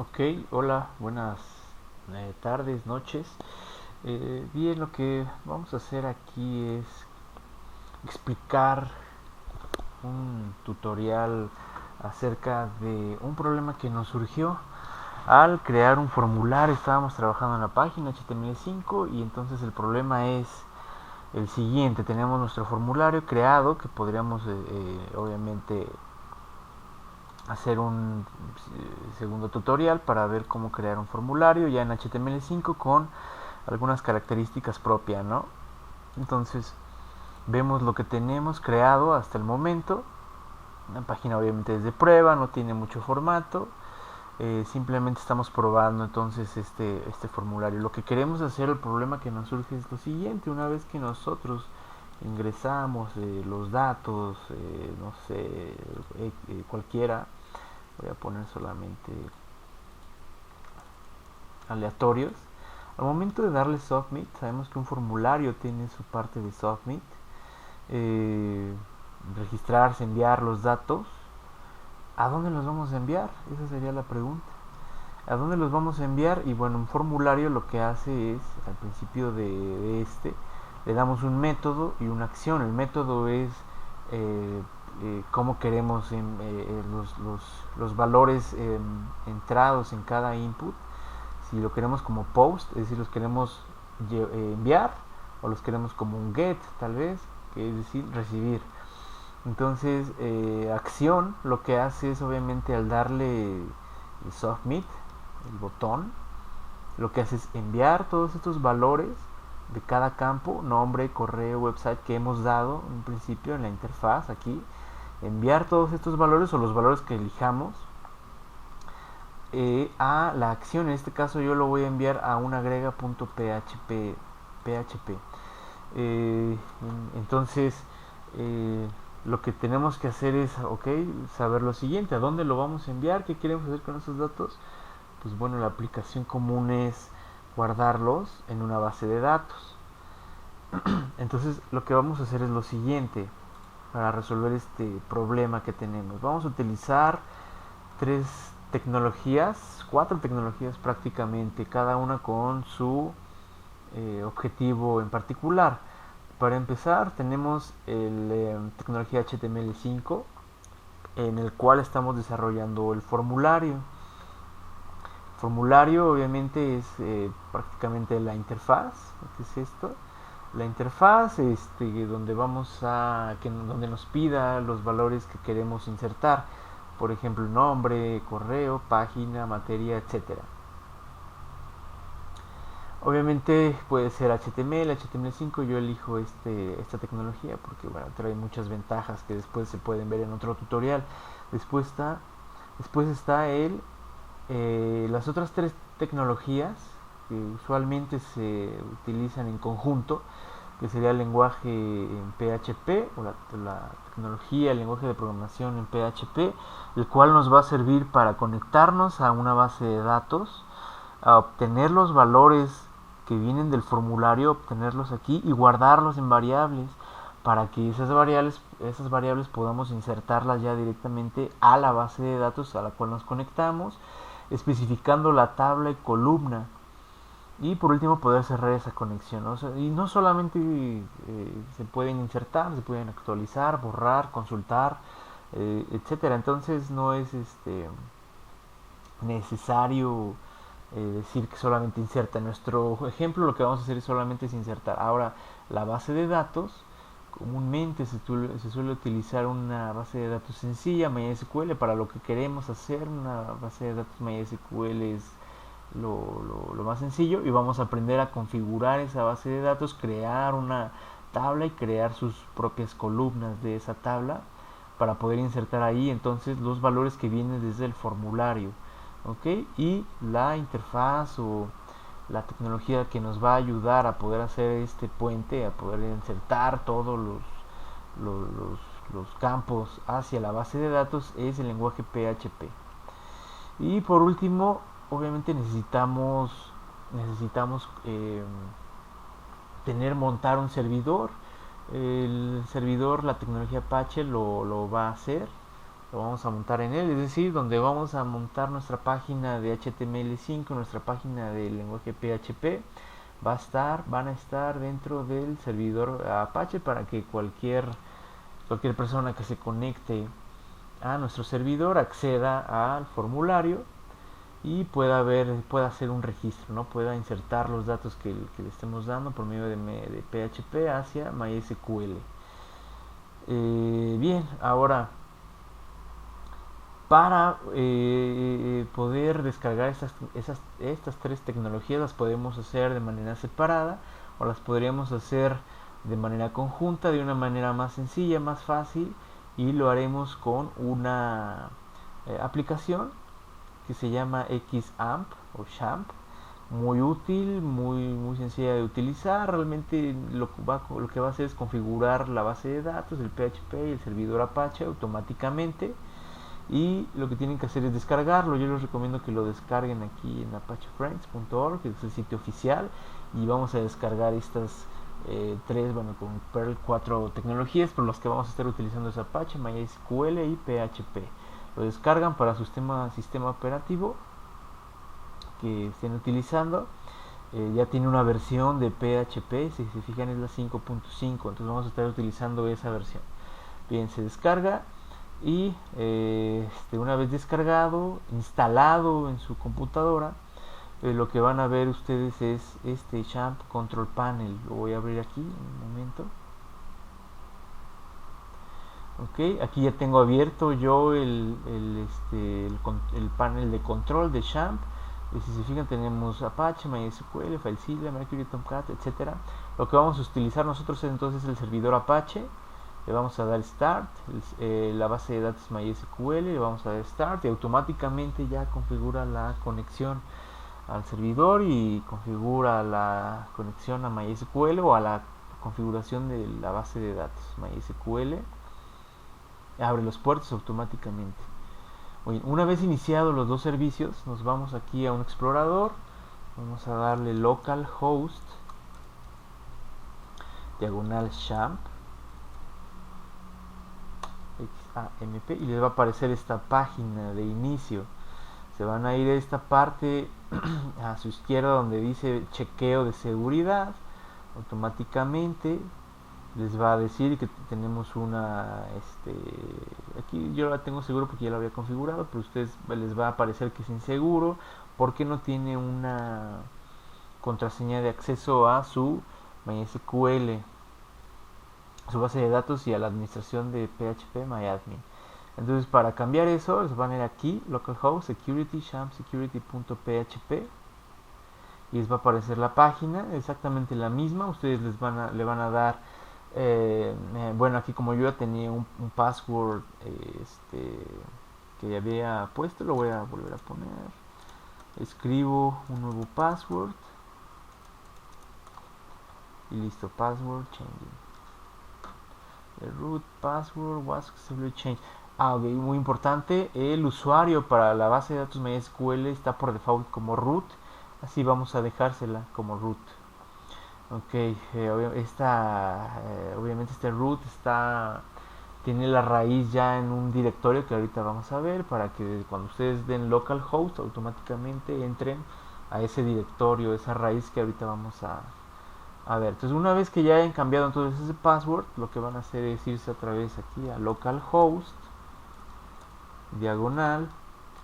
Ok, hola, buenas tardes, noches. Bien, lo que vamos a hacer aquí es explicar un tutorial acerca de un problema que nos surgió al crear un formulario. Estábamos trabajando en la página HTML5 y entonces el problema es el siguiente. Tenemos nuestro formulario creado que podríamos obviamente hacer un segundo tutorial para ver cómo crear un formulario ya en HTML5 con algunas características propias, ¿no? Entonces vemos lo que tenemos creado hasta el momento. La página obviamente es de prueba, no tiene mucho formato. Simplemente estamos probando entonces este formulario. Lo que queremos hacer, el problema que nos surge es lo siguiente. Una vez que nosotros ingresamos los datos, no sé, cualquiera, voy a poner solamente aleatorios. Al momento de darle submit, sabemos que un formulario tiene su parte de submit, eh, registrarse, enviar los datos. ¿A dónde los vamos a enviar? Esa sería la pregunta. ¿A dónde los vamos a enviar? Y bueno, un formulario lo que hace es, al principio le damos un método y una acción. El método es cómo queremos los valores entrados en cada input. Si lo queremos como post, es decir, los queremos enviar, o los queremos como un get, tal vez, que es decir, recibir. Entonces, acción lo que hace es obviamente al darle el submit, el botón, lo que hace es enviar todos estos valores de cada campo, nombre, correo, website que hemos dado en principio en la interfaz aquí, enviar todos estos valores o los valores que elijamos a la acción. En este caso yo lo voy a enviar a un agrega.php. Eh, entonces, eh, lo que tenemos que hacer es, ok, saber lo siguiente: ¿a dónde lo vamos a enviar? ¿Qué queremos hacer con esos datos? Pues bueno, la aplicación común es guardarlos en una base de datos. Entonces, lo que vamos a hacer es lo siguiente para resolver este problema que tenemos. Vamos a utilizar tres tecnologías, cuatro tecnologías prácticamente, cada una con su objetivo en particular. Para empezar, tenemos la tecnología HTML5, en el cual estamos desarrollando el formulario. El formulario obviamente es prácticamente la interfaz. ¿Qué es esto? La interfaz donde donde nos pida los valores que queremos insertar, por ejemplo nombre, correo, página, materia, etcétera. Obviamente puede ser HTML, HTML5. Yo elijo esta tecnología porque bueno, trae muchas ventajas que después se pueden ver en otro tutorial. Después está, después está las otras tres tecnologías que usualmente se utilizan en conjunto, que sería el lenguaje en PHP o la tecnología, el lenguaje de programación en PHP, el cual nos va a servir para conectarnos a una base de datos, a obtener los valores que vienen del formulario, obtenerlos aquí y guardarlos en variables para que esas variables podamos insertarlas ya directamente a la base de datos a la cual nos conectamos, especificando la tabla y columna. Y por último poder cerrar esa conexión, ¿no? O sea, y no solamente se pueden insertar, se pueden actualizar, borrar, consultar, etcétera. Entonces no es necesario decir que solamente inserta. En nuestro ejemplo lo que vamos a hacer es solamente es insertar. Ahora, la base de datos, comúnmente se suele utilizar una base de datos sencilla, MySQL, para lo que queremos hacer. Una base de datos MySQL es lo más sencillo, y vamos a aprender a configurar esa base de datos, crear una tabla y crear sus propias columnas de esa tabla para poder insertar ahí entonces los valores que vienen desde el formulario. ¿Ok? Y la interfaz o la tecnología que nos va a ayudar a poder hacer este puente, a poder insertar todos los, los, los campos hacia la base de datos, es el lenguaje PHP. Y por último, obviamente necesitamos montar un servidor. El servidor, la tecnología Apache lo va a hacer. lo vamos a montar en él, es decir, donde vamos a montar nuestra página de HTML5, nuestra página del lenguaje PHP, van a estar dentro del servidor Apache para que cualquier persona que se conecte a nuestro servidor acceda al formulario y pueda hacer un registro, ¿no? Pueda insertar los datos que le estemos dando por medio de PHP hacia MySQL. Bien, ahora para poder descargar estas tres tecnologías las podemos hacer de manera separada o las podríamos hacer de manera conjunta, de una manera más sencilla, más fácil, y lo haremos con una aplicación que se llama XAMPP o XAMPP, muy útil, muy sencilla de utilizar. Realmente lo que va a hacer es configurar la base de datos, el PHP y el servidor Apache automáticamente, y lo que tienen que hacer es descargarlo. Yo les recomiendo que lo descarguen aquí en apachefriends.org, que es el sitio oficial, y vamos a descargar estas con Perl 4 tecnologías, pero las que vamos a estar utilizando es Apache, MySQL y PHP. Lo descargan para su sistema operativo que estén utilizando. Ya tiene una versión de PHP, si se fijan es la 5.5, entonces vamos a estar utilizando esa versión. Bien, se descarga y una vez descargado, instalado en su computadora, lo que van a ver ustedes es este XAMPP Control Panel. Lo voy a abrir aquí un momento. Ok, aquí ya tengo abierto yo el panel de control de XAMPP. Y si se fijan tenemos Apache, MySQL, FileZilla, Mercury, Tomcat, etcétera. Lo que vamos a utilizar nosotros entonces es el servidor Apache. Le vamos a dar Start, la base de datos MySQL, le vamos a dar Start y automáticamente ya configura la conexión al servidor y configura la conexión a MySQL o a la configuración de la base de datos MySQL. Abre los puertos automáticamente. Bien, una vez iniciados los dos servicios, nos vamos aquí a un explorador, vamos a darle localhost diagonal XAMPP XAMPP y les va a aparecer esta página de inicio. Se van a ir a esta parte a su izquierda donde dice chequeo de seguridad. Automáticamente les va a decir que tenemos una aquí yo la tengo seguro porque ya la había configurado, pero a ustedes les va a aparecer que es inseguro porque no tiene una contraseña de acceso a su MySQL, a su base de datos y a la administración de PHP MyAdmin. Entonces para cambiar eso les van a ir aquí localhost security shampsecurity.php y les va a aparecer la página exactamente la misma. Ustedes le van a dar bueno, aquí como yo ya tenía un password que había puesto, lo voy a volver a poner. Escribo un nuevo password y listo, password changing. The root password was successfully changed. Okay, muy importante, el usuario para la base de datos MySQL está por default como root, así vamos a dejársela como root. Ok, obviamente este root tiene la raíz ya en un directorio que ahorita vamos a ver, para que cuando ustedes den localhost automáticamente entren a ese directorio, esa raíz que ahorita vamos a ver. Entonces una vez que ya hayan cambiado entonces ese password, lo que van a hacer es irse otra vez aquí a localhost diagonal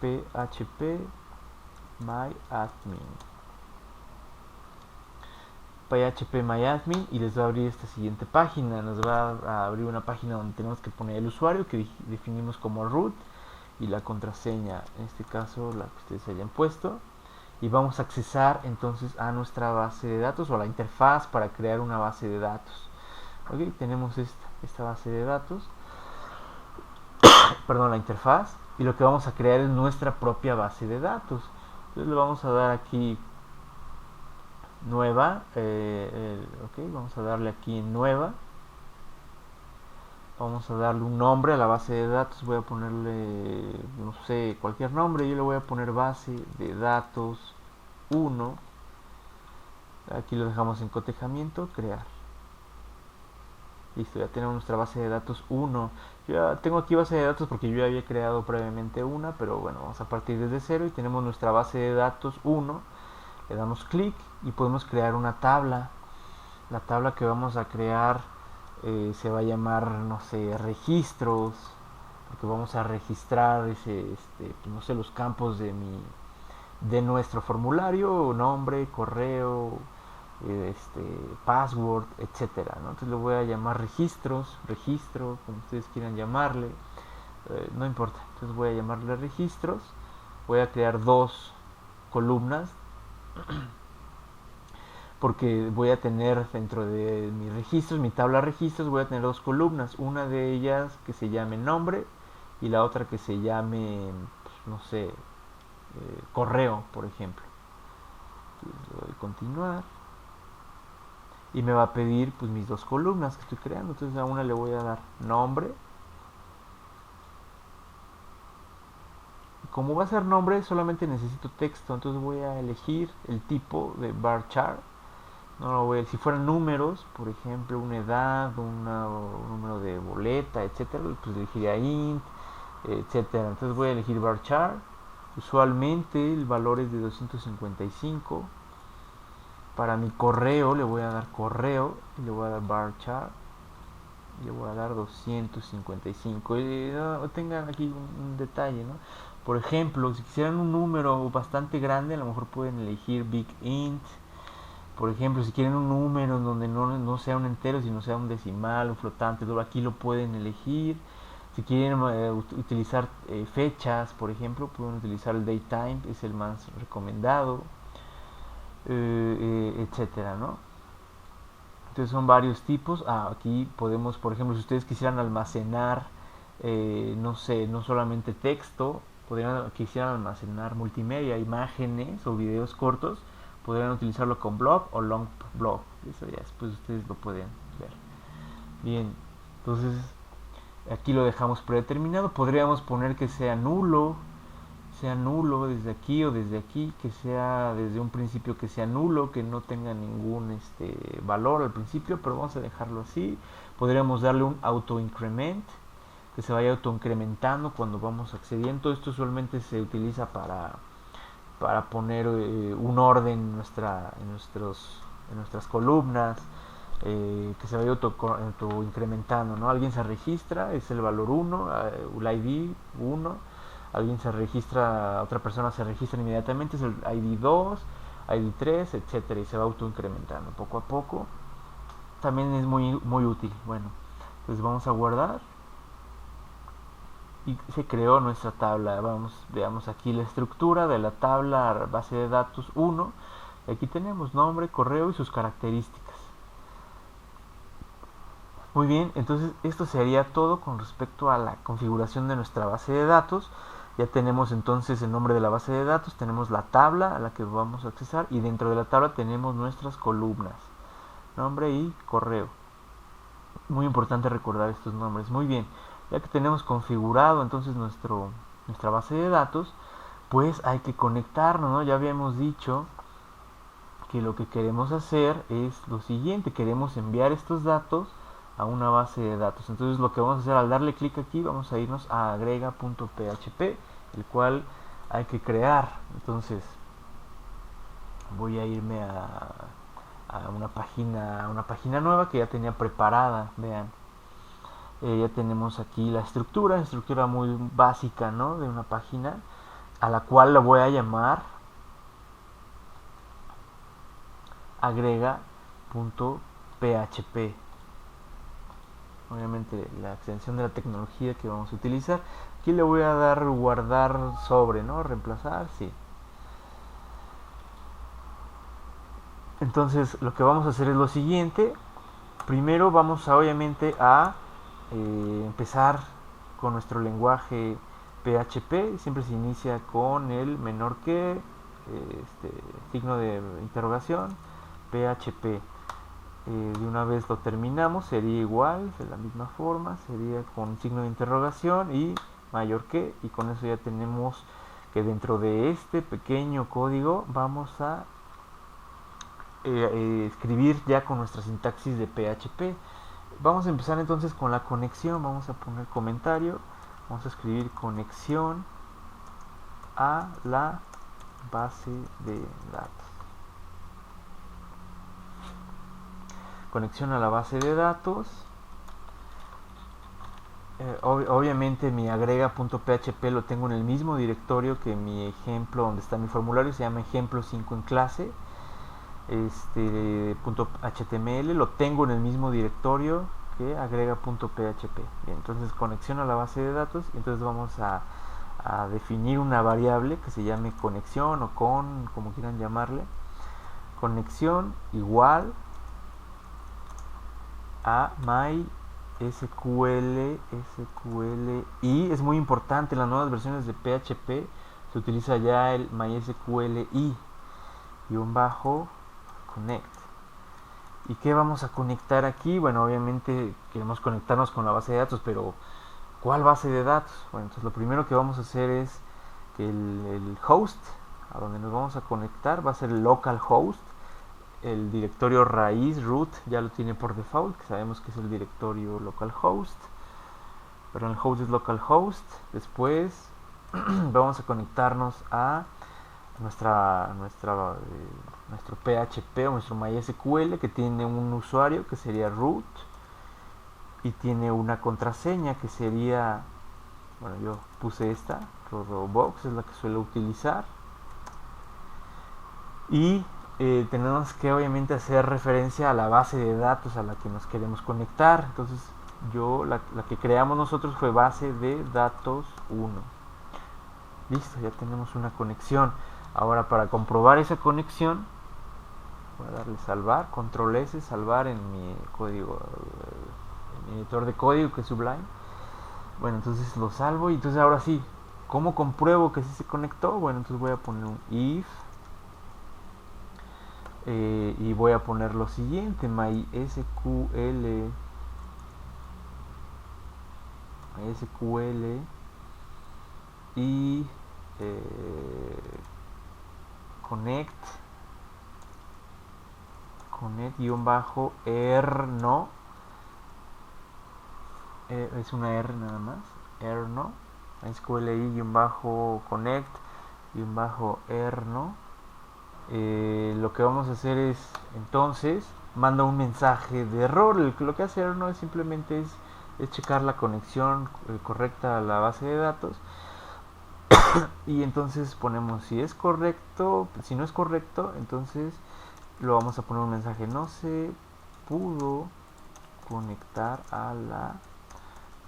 php myadmin myadmin y les va a abrir esta siguiente página. Nos va a abrir una página donde tenemos que poner el usuario que definimos como root y la contraseña, en este caso la que ustedes hayan puesto, y vamos a accesar entonces a nuestra base de datos o a la interfaz para crear una base de datos. Ok, tenemos esta base de datos, perdón, la interfaz, y lo que vamos a crear es nuestra propia base de datos. Entonces le vamos a dar aquí nueva, ok, vamos a darle aquí en nueva, vamos a darle un nombre a la base de datos, voy a ponerle, no sé, cualquier nombre, yo le voy a poner base de datos 1, aquí lo dejamos en cotejamiento, crear. Listo, ya tenemos nuestra base de datos 1. Yo ya tengo aquí base de datos porque yo ya había creado previamente una, pero bueno, vamos a partir desde cero y tenemos nuestra base de datos 1. Le damos clic y podemos crear una tabla. La tabla que vamos a crear se va a llamar, no sé, registros, porque vamos a registrar no sé, los campos de nuestro formulario, nombre, correo, password, etcétera, ¿no? Entonces le voy a llamar registro, como ustedes quieran llamarle, no importa. Entonces voy a llamarle registros. Voy a crear dos columnas porque voy a tener dentro de mis registros, mi tabla de registros, voy a tener dos columnas. Una de ellas que se llame nombre y la otra que se llame, pues, no sé, correo, por ejemplo. Entonces le doy a continuar y me va a pedir pues mis dos columnas que estoy creando. Entonces a una le voy a dar nombre. Como va a ser nombre, solamente necesito texto, entonces voy a elegir el tipo de varchar. No lo voy a, si fueran números, por ejemplo, una edad, un número de boleta, etcétera, pues elegiría int, etcétera. Entonces voy a elegir varchar. Usualmente el valor es de 255. Para mi correo le voy a dar correo y le voy a dar varchar. Le voy a dar 255. No, tengan aquí un detalle, ¿no? Por ejemplo, si quisieran un número bastante grande, a lo mejor pueden elegir big int. Por ejemplo, si quieren un número en donde no sea un entero, sino sea un decimal, un flotante, aquí lo pueden elegir. Si quieren utilizar fechas, por ejemplo, pueden utilizar el datetime, es el más recomendado, etcétera, ¿no? Entonces son varios tipos. Aquí podemos, por ejemplo, si ustedes quisieran almacenar, no sé, no solamente texto, quisieran almacenar multimedia, imágenes o videos cortos, podrían utilizarlo con blog o long blog. Eso ya después ustedes lo pueden ver. Bien, entonces aquí lo dejamos predeterminado. Podríamos poner que sea nulo desde aquí o desde aquí, que sea desde un principio que sea nulo, que no tenga ningún valor al principio, pero vamos a dejarlo así. Podríamos darle un auto increment, que se vaya auto incrementando cuando vamos accediendo. Esto usualmente se utiliza para poner un orden en nuestras columnas, que se vaya auto incrementando, ¿no? Alguien se registra, es el valor 1, el ID 1. Alguien se registra, otra persona se registra inmediatamente, es el ID 2, ID 3, etcétera, y se va auto incrementando poco a poco. También es muy útil. Bueno, pues vamos a guardar y se creó nuestra tabla. Veamos aquí la estructura de la tabla base de datos 1. Aquí tenemos nombre, correo y sus características. Muy bien, entonces esto sería todo con respecto a la configuración de nuestra base de datos. Ya tenemos entonces el nombre de la base de datos, tenemos la tabla a la que vamos a accesar y dentro de la tabla tenemos nuestras columnas, nombre y correo. Muy importante recordar estos nombres. Muy bien, ya que tenemos configurado entonces nuestra base de datos, pues hay que conectarnos, ¿no? Ya habíamos dicho que lo que queremos hacer es lo siguiente, queremos enviar estos datos a una base de datos. Entonces lo que vamos a hacer al darle clic aquí, vamos a irnos a agrega.php, el cual hay que crear. Entonces voy a irme a una página nueva que ya tenía preparada. Vean, ya tenemos aquí la estructura muy básica, ¿no? De una página a la cual la voy a llamar agrega.php. Obviamente la extensión de la tecnología que vamos a utilizar. Aquí le voy a dar guardar sobre, ¿no? Reemplazar, sí. Entonces lo que vamos a hacer es lo siguiente. Primero vamos a obviamente a empezar con nuestro lenguaje PHP. Siempre se inicia con el menor que, signo de interrogación, PHP. De una vez lo terminamos, sería igual, de la misma forma, sería con signo de interrogación y mayor que, y con eso ya tenemos que dentro de este pequeño código vamos a escribir ya con nuestra sintaxis de PHP. Vamos a empezar entonces con la conexión. Vamos a poner comentario. Vamos a escribir conexión a la base de datos. Conexión a la base de datos. Obviamente mi agrega.php lo tengo en el mismo directorio que mi ejemplo donde está mi formulario, se llama ejemplo 5 en clase. .html lo tengo en el mismo directorio que agrega.php. Bien, entonces conexión a la base de datos, entonces vamos a definir una variable que se llame conexión o con, como quieran llamarle. Conexión igual a MySQL y es muy importante, en las nuevas versiones de PHP se utiliza ya el MySQL connect. ¿Y qué vamos a conectar aquí? Bueno, obviamente queremos conectarnos con la base de datos, pero ¿cuál base de datos? Bueno, entonces lo primero que vamos a hacer es que el host a donde nos vamos a conectar va a ser el localhost. El directorio raíz root ya lo tiene por default, que sabemos que es el directorio localhost. Pero el host es localhost. Después vamos a conectarnos a nuestro PHP o nuestro MySQL, que tiene un usuario que sería root y tiene una contraseña que sería, bueno, yo puse esta, Robobox, es la que suelo utilizar. Y tenemos que obviamente hacer referencia a la base de datos a la que nos queremos conectar. Entonces la que creamos nosotros fue base de datos 1. Listo, ya tenemos una conexión. Ahora, para comprobar esa conexión, voy a darle salvar, control S, salvar en mi código, en mi editor de código, que es Sublime. Bueno, entonces lo salvo y entonces ahora sí, ¿cómo compruebo que sí se conectó? Bueno, entonces voy a poner un if y voy a poner lo siguiente: MySQL y connect erno, es una R nada más, erno, SQLi-connect erno. Lo que vamos a hacer es, entonces, manda un mensaje de error. Lo que hace erno es simplemente es checar la conexión correcta a la base de datos. Y entonces ponemos si es correcto. Si no es correcto, entonces lo vamos a poner un mensaje: no se pudo conectar a la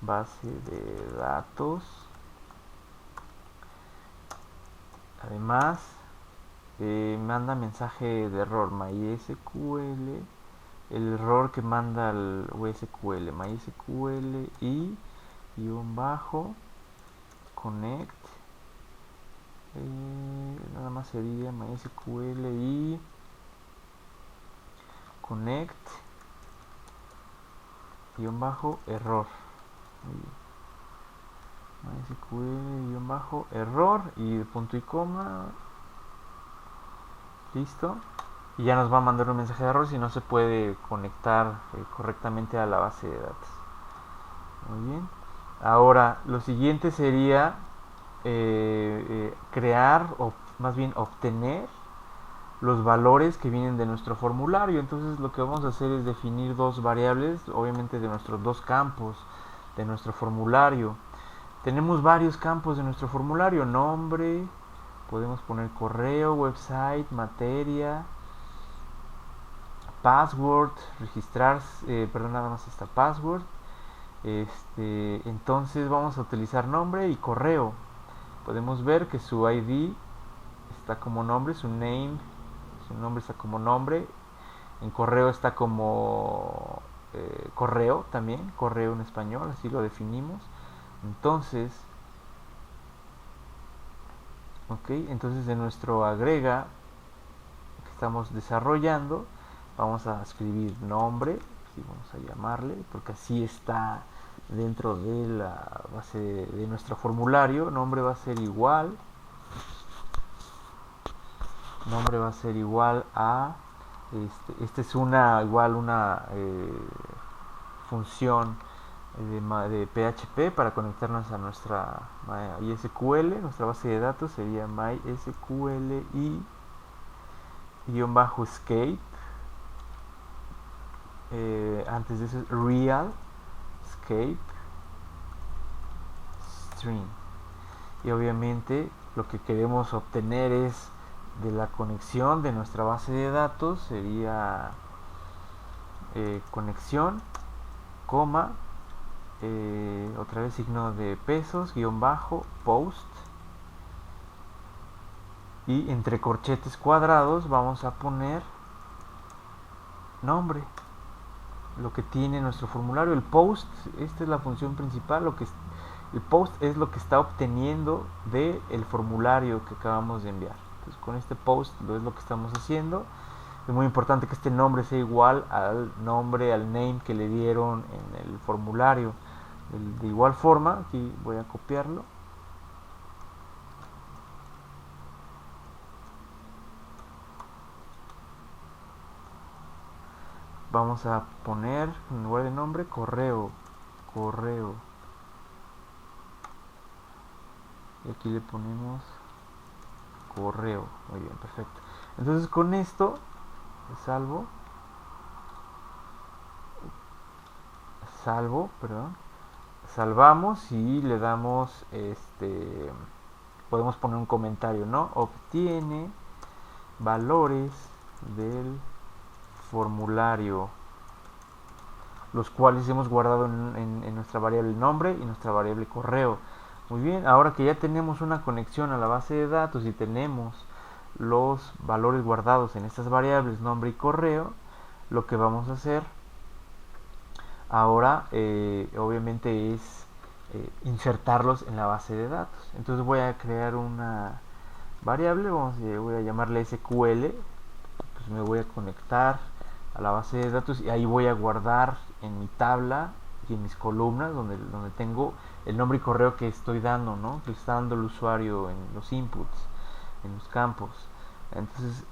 base de datos. Además, manda mensaje de error MySQL, el error que manda el SQL, MySQL y connect, nada más sería MySQL y connect error, MySQL error y punto y coma. Listo. Y ya nos va a mandar un mensaje de error si no se puede conectar correctamente a la base de datos. Muy bien. Ahora, lo siguiente sería crear, o más bien obtener los valores que vienen de nuestro formulario. Entonces lo que vamos a hacer es definir dos variables, obviamente de nuestros dos campos de nuestro formulario. Tenemos varios campos de nuestro formulario: nombre, podemos poner correo, website, materia, password, registrar, nada más está password. Entonces vamos a utilizar nombre y correo. Podemos ver que su ID está como nombre, su nombre está como nombre, en correo está como correo también, correo en español, así lo definimos. Entonces, entonces de nuestro agrega que estamos desarrollando, vamos a escribir nombre, así vamos a llamarle, porque así está dentro de la base de nuestro formulario. Nombre va a ser igual a esta es una función de PHP para conectarnos a nuestra MySQL. Nuestra base de datos sería MySQL y _escape. Antes de eso es real escape string. Y obviamente lo que queremos obtener es de la conexión de nuestra base de datos sería conexión, coma, otra vez signo de pesos, guión bajo, post, y entre corchetes cuadrados vamos a poner nombre, lo que tiene nuestro formulario. El post, esta es la función principal, el post es lo que está obteniendo del formulario que acabamos de enviar. Entonces con este post es lo que estamos haciendo. Es muy importante que este nombre sea igual al nombre, al name que le dieron en el formulario. De igual forma, aquí voy a copiarlo. Vamos a poner en lugar de nombre correo. Y aquí le ponemos correo. Muy bien, perfecto. Entonces con esto salvamos y le damos podemos poner un comentario, ¿no? Obtiene valores del formulario, los cuales hemos guardado en nuestra variable nombre y nuestra variable correo. Muy bien, ahora que ya tenemos una conexión a la base de datos y tenemos los valores guardados en estas variables nombre y correo, lo que vamos a hacer ahora obviamente es insertarlos en la base de datos. Entonces voy a crear una variable, voy a llamarle SQL, pues me voy a conectar a la base de datos y ahí voy a guardar en mi tabla y en mis columnas donde tengo el nombre y correo que estoy dando, ¿no? Que está dando el usuario en los inputs, en los campos. Entonces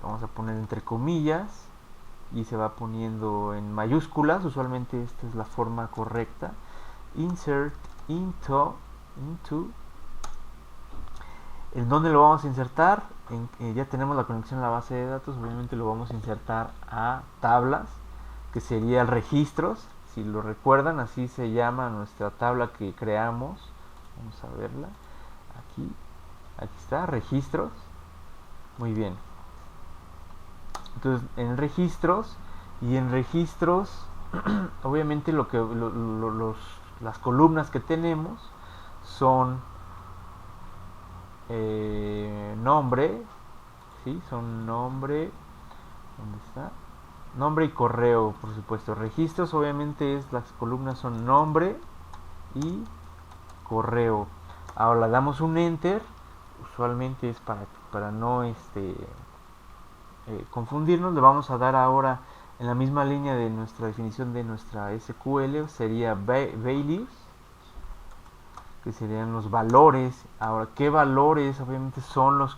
vamos a poner entre comillas y se va poniendo en mayúsculas. Usualmente esta es la forma correcta. Insert into. ¿En dónde lo vamos a insertar? Ya tenemos la conexión a la base de datos. Obviamente lo vamos a insertar a tablas, que sería registros. Si lo recuerdan, así se llama nuestra tabla que creamos. Vamos a verla. Aquí está, registros. Muy bien. Entonces en registros obviamente las columnas que tenemos son nombre, ¿sí? Son nombre, ¿dónde está? Nombre y correo, por supuesto. Registros obviamente las columnas son nombre y correo. Ahora le damos un enter, usualmente es para no confundirnos. Le vamos a dar ahora en la misma línea de nuestra definición de nuestra SQL, sería values, que serían los valores. Ahora, ¿qué valores? Obviamente son los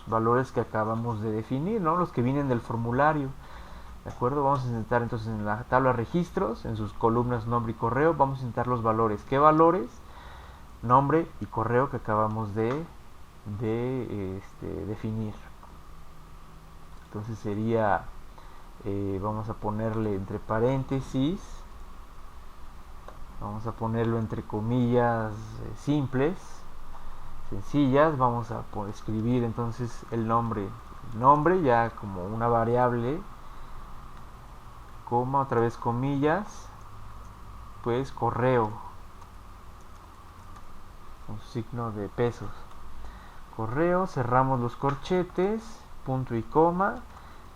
valores que acabamos de definir, ¿no? Los que vienen del formulario. ¿De acuerdo? Vamos a insertar entonces en la tabla registros, en sus columnas nombre y correo, vamos a insertar los valores. ¿Qué valores? Nombre y correo que acabamos de definir. Entonces sería, vamos a ponerle entre paréntesis, vamos a ponerlo entre comillas simples, sencillas. Vamos a escribir entonces el nombre ya como una variable, coma, otra vez comillas, pues correo con su signo de pesos, correo, cerramos los corchetes, punto y coma,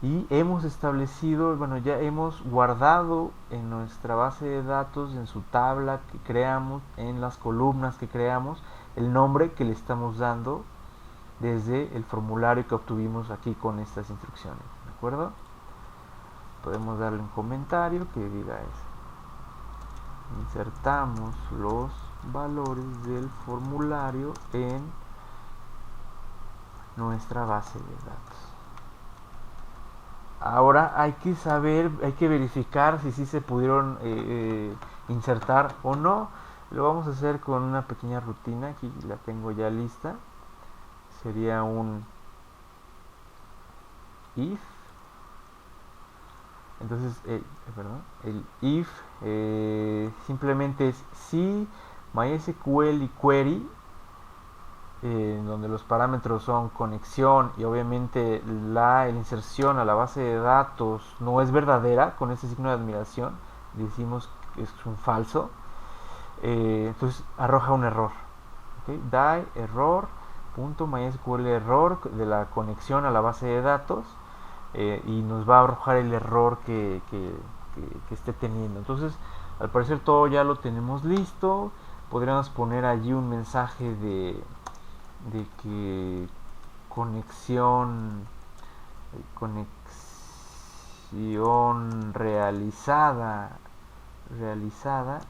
y hemos establecido, bueno, ya hemos guardado en nuestra base de datos, en su tabla que creamos, en las columnas que creamos, el nombre que le estamos dando desde el formulario que obtuvimos aquí con estas instrucciones, ¿de acuerdo? Podemos darle un comentario que diga eso. Insertamos los valores del formulario en nuestra base de datos. Ahora hay que saber, hay que verificar si sí se pudieron insertar o no. Lo vamos a hacer con una pequeña rutina, aquí la tengo ya lista. Sería un if. Entonces, perdón, el if simplemente es si MySQL y query, donde los parámetros son conexión y obviamente la inserción a la base de datos no es verdadera, con este signo de admiración decimos que es un falso, entonces arroja un error. ¿Okay? Die error punto MySQL error de la conexión a la base de datos, y nos va a arrojar el error que esté teniendo. Entonces, al parecer todo ya lo tenemos listo. Podríamos poner allí un mensaje de que conexión conexión realizada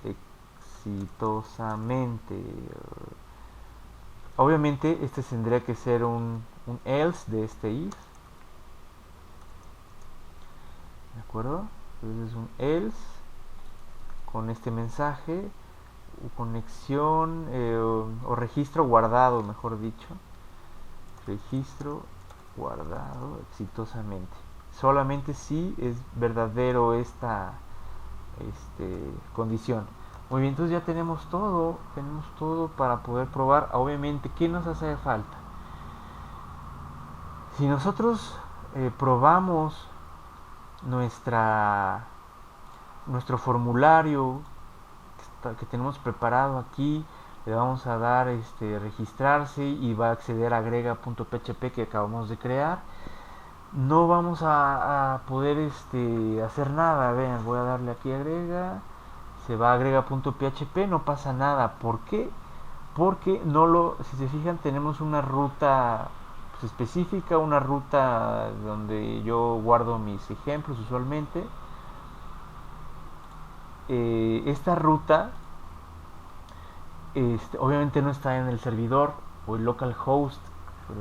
exitosamente. Obviamente este tendría que ser un else de este if, ¿de acuerdo? Entonces es un else con este mensaje, conexión o registro guardado, mejor dicho, registro guardado exitosamente. Solamente si es verdadero esta condición. Muy bien, entonces ya tenemos todo para poder probar. Obviamente, ¿qué nos hace falta? Si nosotros probamos nuestra nuestro formulario que tenemos preparado aquí, le vamos a dar registrarse y va a acceder a agrega.php que acabamos de crear. No vamos a poder hacer nada. Vean, voy a darle aquí agrega, se va a agrega.php, no pasa nada. ¿Por qué? Porque no lo, si se fijan, tenemos una ruta pues, específica, una ruta donde yo guardo mis ejemplos usualmente. Esta ruta obviamente no está en el servidor o el localhost,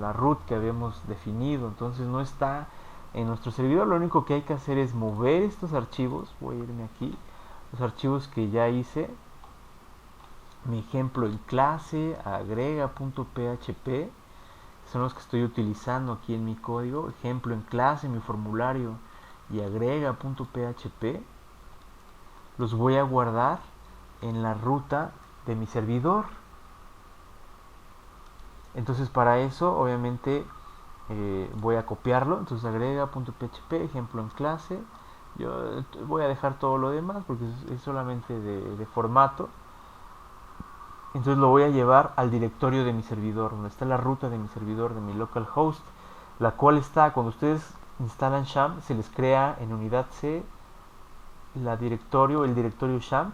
la root que habíamos definido, entonces no está en nuestro servidor. Lo único que hay que hacer es mover estos archivos. Voy a irme aquí, los archivos que ya hice, mi ejemplo en clase, agrega.php, son los que estoy utilizando aquí en mi código. Ejemplo en clase, mi formulario y agrega.php, los voy a guardar en la ruta de mi servidor. Entonces para eso obviamente voy a copiarlo. Entonces agrega.php, ejemplo en clase. Yo voy a dejar todo lo demás porque es solamente de formato. Entonces lo voy a llevar al directorio de mi servidor, donde está la ruta de mi servidor, de mi localhost, la cual está, cuando ustedes instalan sham, se les crea en unidad C el directorio sham.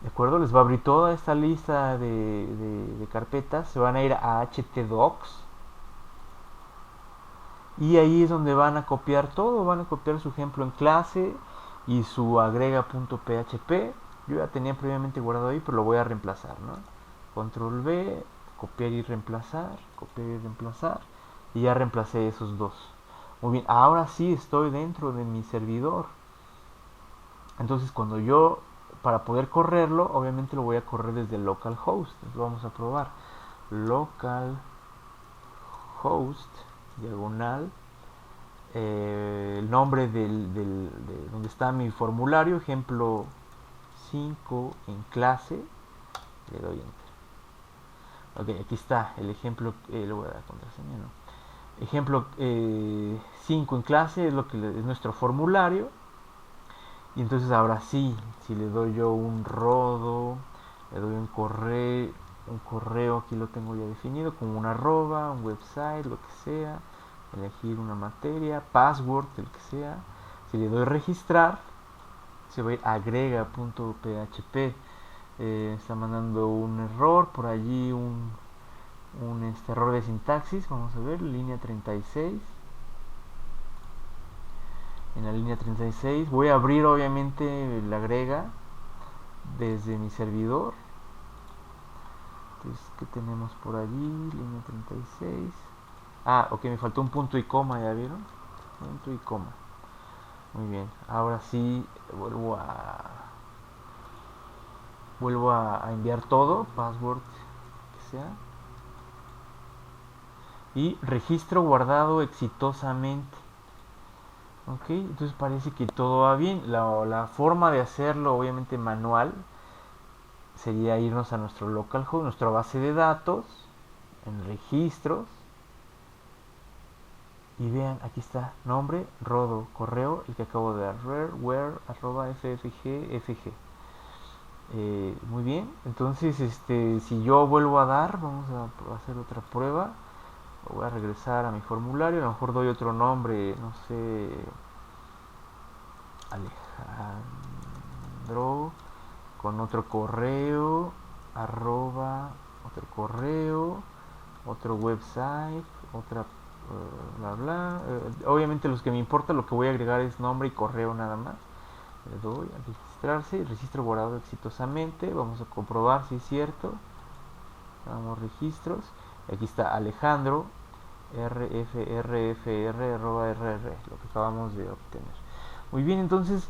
¿De acuerdo? Les va a abrir toda esta lista de carpetas. Se van a ir a htdocs. Y ahí es donde van a copiar todo. Van a copiar su ejemplo en clase y su agrega.php. Yo ya tenía previamente guardado ahí, pero lo voy a reemplazar, ¿no? Control V, copiar y reemplazar, copiar y reemplazar. Y ya reemplacé esos dos. Muy bien, ahora sí estoy dentro de mi servidor. Entonces cuando yo, para poder correrlo, obviamente lo voy a correr desde el localhost. Entonces vamos a probar localhost diagonal el nombre de donde está mi formulario, ejemplo 5 en clase, le doy enter. Ok, aquí está el ejemplo, le voy a dar contraseña, ¿no? Ejemplo 5 en clase es lo que es nuestro formulario. Y entonces ahora sí, si le doy yo un rodo, le doy un correo, aquí lo tengo ya definido, como un arroba, un website, lo que sea, elegir una materia, password, el que sea. Si le doy registrar, se va a ir a agrega.php. Está mandando un error, por allí un error de sintaxis, vamos a ver, línea 36. En la línea 36 voy a abrir obviamente la agrega desde mi servidor. Entonces, ¿qué tenemos por allí? Línea 36, Ah, ok, me faltó un punto y coma, ¿ya vieron? Punto y coma. Muy bien, ahora sí vuelvo a enviar todo, password que sea, y registro guardado exitosamente. Ok, entonces parece que todo va bien. La forma de hacerlo, obviamente manual, sería irnos a nuestro localhost, nuestra base de datos, en registros, y vean, aquí está, nombre, rodo, correo, el que acabo de dar, where@ffg. Muy bien, entonces si yo vuelvo a dar, vamos a hacer otra prueba. Voy a regresar a mi formulario, a lo mejor doy otro nombre, no sé, Alejandro, con otro correo, arroba, otro correo, otro website, otra, bla bla. Obviamente los que me importa, lo que voy a agregar es nombre y correo nada más. Le doy a registrarse, registro guardado exitosamente, vamos a comprobar si es cierto. Damos registros, y aquí está Alejandro, rfrfr@rr, lo que acabamos de obtener. Muy bien, entonces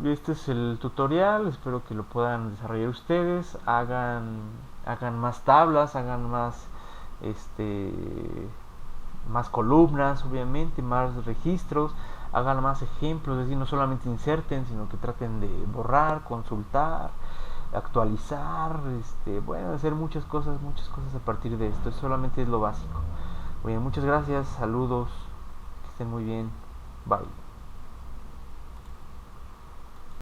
este es el tutorial, espero que lo puedan desarrollar ustedes, hagan más tablas, hagan este, más columnas, obviamente, más registros, hagan más ejemplos, es decir, no solamente inserten, sino que traten de borrar, consultar, actualizar, bueno, hacer muchas cosas a partir de esto, solamente es lo básico. Muy bien, muchas gracias, saludos, que estén muy bien, bye.